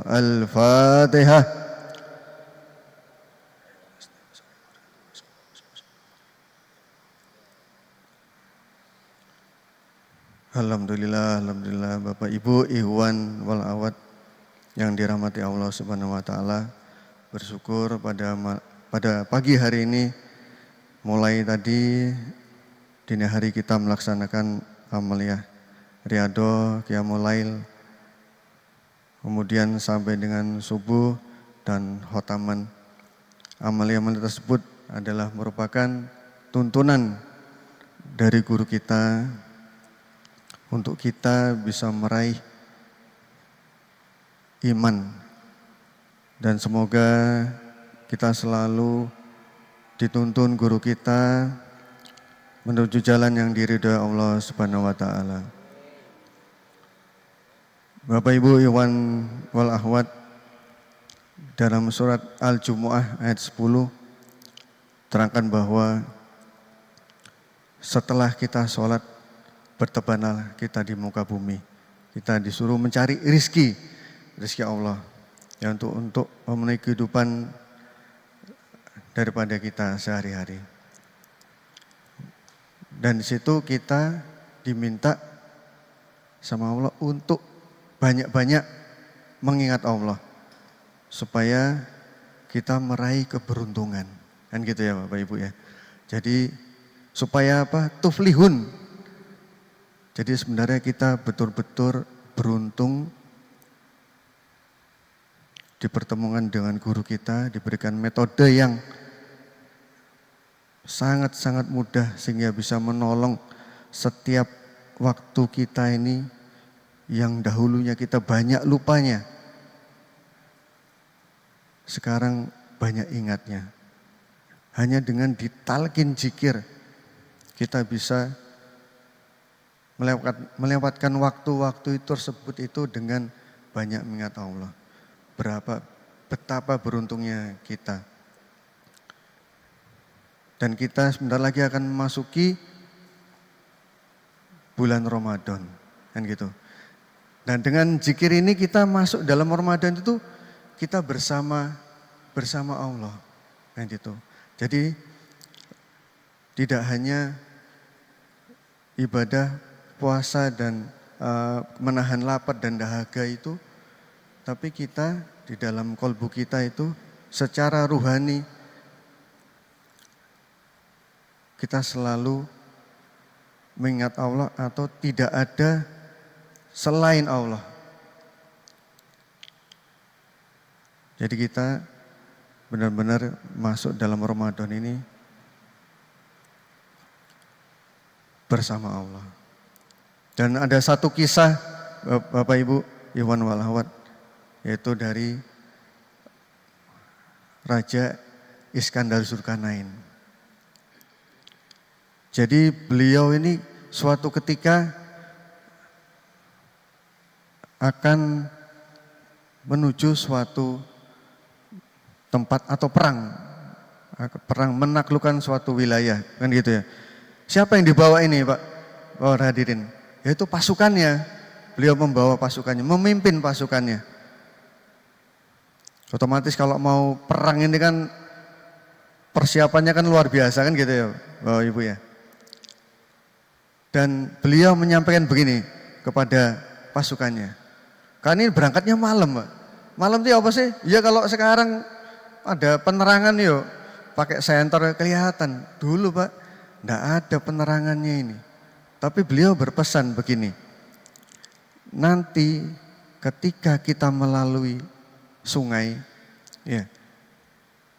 Al-Fatihah. Alhamdulillah, alhamdulillah Bapak Ibu Ikhwan wal Awad yang dirahmati Allah Subhanahu wa taala. Bersyukur pada pagi hari ini mulai tadi dini hari kita melaksanakan amaliyah Riyadhah, Qiyamul Lail, kemudian sampai dengan subuh dan khotaman. Amaliyah tersebut adalah merupakan tuntunan dari guru kita untuk kita bisa meraih iman, dan semoga kita selalu dituntun guru kita menuju jalan yang diridhoi Allah Subhanahu wa taala. Bapak Ibu Ikhwan wal Akhwat, dalam surat Al-Jumu'ah ayat 10 terangkan bahwa setelah kita sholat, bertebaranlah kita di muka bumi. Kita disuruh mencari rizki Allah ya, untuk memenuhi kehidupan daripada kita sehari-hari. Dan di situ kita diminta sama Allah untuk banyak-banyak mengingat Allah supaya kita meraih keberuntungan. Kan gitu ya Bapak Ibu ya. Jadi supaya apa? Tuflihun. Jadi sebenarnya kita betul-betul beruntung dipertemukan dengan guru kita, diberikan metode yang sangat-sangat mudah sehingga bisa menolong setiap waktu kita ini yang dahulunya kita banyak lupanya. Sekarang banyak ingatnya. Hanya dengan ditalkin zikir kita bisa melewatkan waktu-waktu tersebut itu dengan banyak mengingat Allah. Betapa beruntungnya kita. Dan kita sebentar lagi akan memasuki bulan Ramadan, kan gitu. Dan dengan zikir ini kita masuk dalam Ramadan itu kita bersama Allah, kan gitu. Jadi tidak hanya ibadah puasa dan menahan lapar dan dahaga itu, tapi kita di dalam kolbu kita itu secara ruhani kita selalu mengingat Allah atau tidak ada selain Allah. Jadi kita benar-benar masuk dalam Ramadan ini bersama Allah. Dan ada satu kisah Bapak Ibu Ikhwan wal Akhwat, yaitu dari Raja Iskandar Zulkarnain. Jadi beliau ini suatu ketika akan menuju suatu tempat atau perang menaklukkan suatu wilayah, kan gitu ya. Siapa yang dibawa ini Pak? Oh hadirin. Yaitu pasukannya, beliau membawa pasukannya, memimpin pasukannya. Otomatis kalau mau perang ini kan persiapannya kan luar biasa kan gitu ya Bapak Ibu ya. Dan beliau menyampaikan begini kepada pasukannya. Kan ini berangkatnya malam Pak. Malam itu apa sih? Ya kalau sekarang ada penerangan yuk, pakai senter kelihatan. Dulu Pak, enggak ada penerangannya ini. Tapi beliau berpesan begini, nanti ketika kita melalui sungai, ya,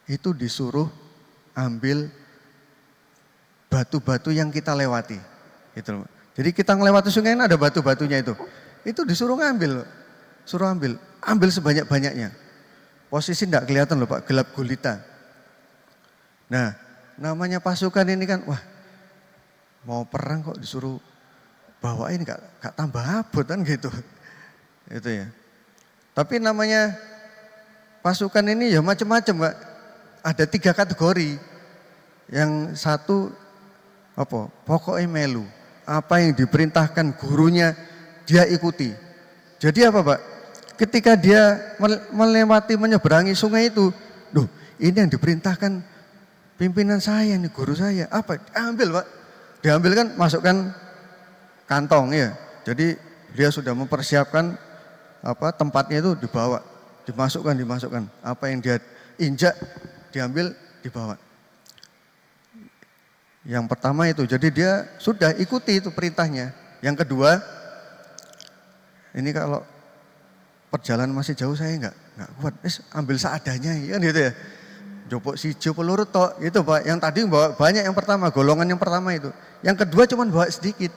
itu disuruh ambil batu-batu yang kita lewati. Gitu. Jadi kita melewati sungai ini ada batu-batunya itu disuruh ngambil, ambil sebanyak-banyaknya. Posisi tidak kelihatan loh Pak, gelap gulita. Nah, namanya pasukan ini kan, wah, mau perang kok disuruh bawain gak tambah abot kan gitu. Itu ya. Tapi namanya pasukan ini ya macam-macam Pak. Ada 3 kategori. Yang satu pokoknya melu. Apa yang diperintahkan gurunya dia ikuti. Jadi apa Pak? ketika dia melewati menyeberangi sungai itu, duh ini yang diperintahkan pimpinan saya nih, guru saya, apa? Ambil Pak, diambil kan, masukkan kantong ya. Jadi dia sudah mempersiapkan apa tempatnya itu dibawa, dimasukkan. Apa yang dia injak diambil, dibawa. Yang pertama itu, jadi dia sudah ikuti itu perintahnya. Yang kedua, ini kalau perjalanan masih jauh saya enggak kuat, ambil seadanya kan gitu ya. Jopok sijo peluru tok gitu Pak. Yang tadi bawa banyak, yang pertama, golongan yang pertama itu. Yang kedua cuma bawa sedikit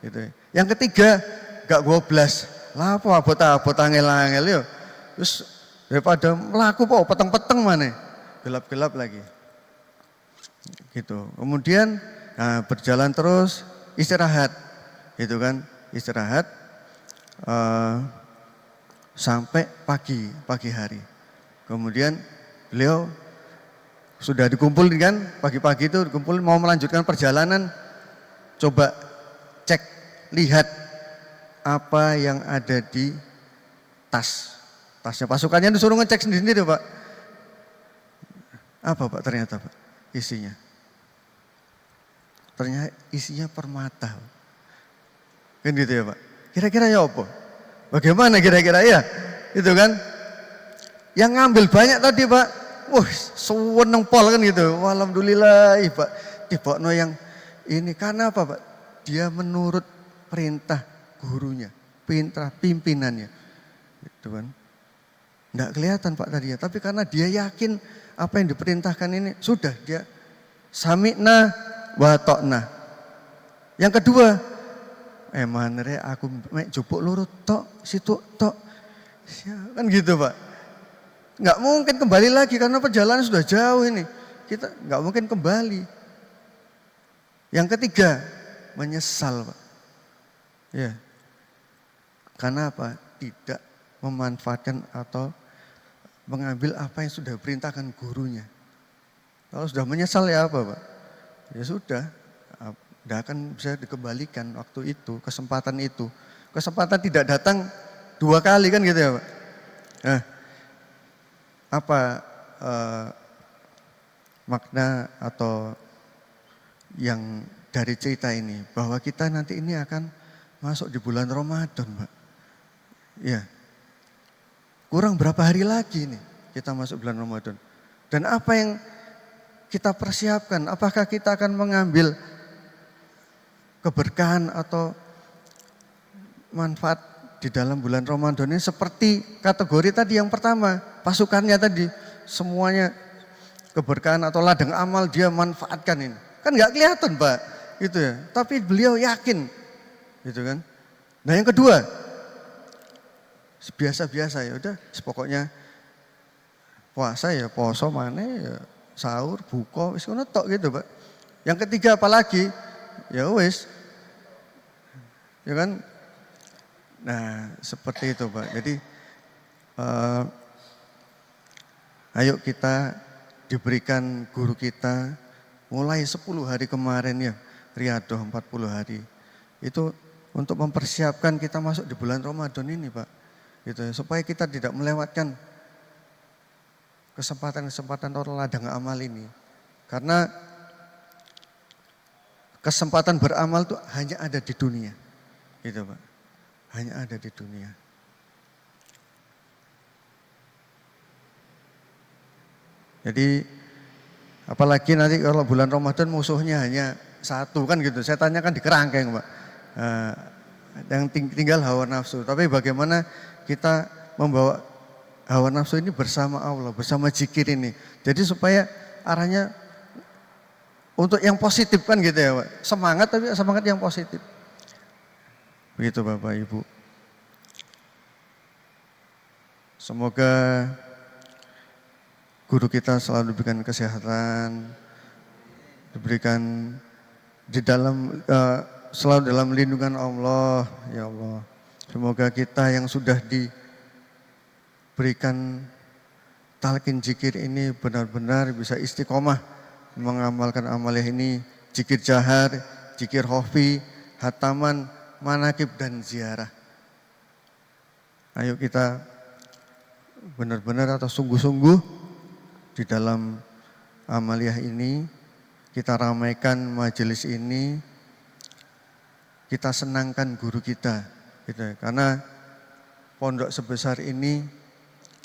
gitu. Yang ketiga enggak goblas. Lah apa abot angel-angel yo. Terus daripada melaku kok peteng-peteng mana. Gelap-gelap lagi. Gitu. Kemudian berjalan terus, istirahat. Gitu kan, istirahat sampai pagi hari. Kemudian beliau sudah dikumpulin kan, pagi-pagi itu dikumpulin mau melanjutkan perjalanan, coba cek, lihat apa yang ada di tasnya pasukannya, disuruh ngecek sendiri Pak. Apa Pak ternyata Pak isinya? Ternyata isinya permata. Kan gitu ya Pak. Kira-kira ya apa? Bagaimana kira-kira ya? Itu kan. Yang ngambil banyak tadi Pak. Wah, seweneng pol kan gitu. Alhamdulillah Pak. Dibokno yang ini karena apa Pak? Dia menurut perintah gurunya, perintah pimpinannya. Gitu kan. Enggak kelihatan Pak tadi ya, tapi karena dia yakin apa yang diperintahkan ini sudah dia sami'na wa ta'na. Yang kedua, manere aku mek jupuk lurut tok, situ tok. Kan gitu Pak. Enggak mungkin kembali lagi karena perjalanan sudah jauh ini. Kita enggak mungkin kembali. Yang ketiga, menyesal Pak. Ya. Karena apa? Tidak memanfaatkan atau mengambil apa yang sudah diperintahkan gurunya. Kalau sudah menyesal ya apa Pak? Ya sudah, tidak akan bisa dikembalikan waktu itu, kesempatan itu. Kesempatan tidak datang 2 kali kan gitu ya Pak. Nah, apa makna atau yang dari cerita ini? Bahwa kita nanti ini akan masuk di bulan Ramadan Pak. Ya, kurang berapa hari lagi nih kita masuk bulan Ramadan. Dan apa yang kita persiapkan? Apakah kita akan mengambil keberkahan atau manfaat di dalam bulan Ramadan ini seperti kategori tadi yang pertama, pasukannya tadi semuanya keberkahan atau ladang amal dia manfaatkan ini. Kan nggak kelihatan Pak, gitu ya. Tapi beliau yakin, gitu kan. Nah yang kedua, biasa-biasa ya udah, pokoknya puasa ya poso mana ya sahur, buka, wis ngono tok gitu Pak. Yang ketiga apalagi? Ya wis. Ya kan? Nah, seperti itu Pak. Jadi ayo kita diberikan guru kita mulai 10 hari kemarin ya, Riyadhah 40 hari. Itu untuk mempersiapkan kita masuk di bulan Ramadan ini Pak. Gitu ya, supaya kita tidak melewatkan kesempatan-kesempatan atau ladang amal ini. Karena kesempatan beramal itu hanya ada di dunia. Gitu Pak. Hanya ada di dunia. Jadi apalagi nanti kalau bulan Ramadan musuhnya hanya satu kan gitu. Saya tanyakan di kerangkeng Pak. Yang tinggal hawa nafsu. Tapi bagaimana kita membawa hawa nafsu ini bersama Allah, bersama zikir ini. Jadi supaya arahnya untuk yang positif kan gitu ya Pak. Semangat tapi semangat yang positif. Begitu Bapak Ibu. Semoga guru kita selalu diberikan kesehatan, diberikan di dalam selalu dalam lindungan Allah, ya Allah. Semoga kita yang sudah diberikan talqin zikir ini benar-benar bisa istiqomah mengamalkan amalia ini, zikir jahar, zikir khafi, hataman, manakib dan ziarah. Ayo kita benar-benar atau sungguh-sungguh di dalam amaliyah ini, kita ramaikan majelis ini, kita senangkan guru kita. Gitu. Karena pondok sebesar ini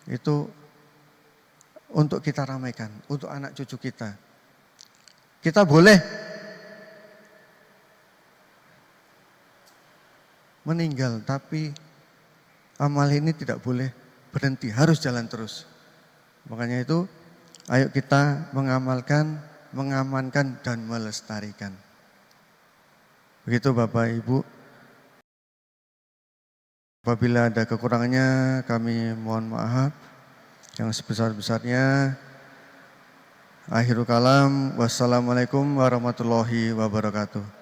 itu untuk kita ramaikan, untuk anak cucu kita. Kita boleh meninggal, tapi amal ini tidak boleh berhenti, harus jalan terus. Makanya itu, ayo kita mengamalkan, mengamankan, dan melestarikan. Begitu Bapak Ibu. Apabila ada kekurangannya, kami mohon maaf yang sebesar-besarnya. Akhirul kalam, wassalamualaikum warahmatullahi wabarakatuh.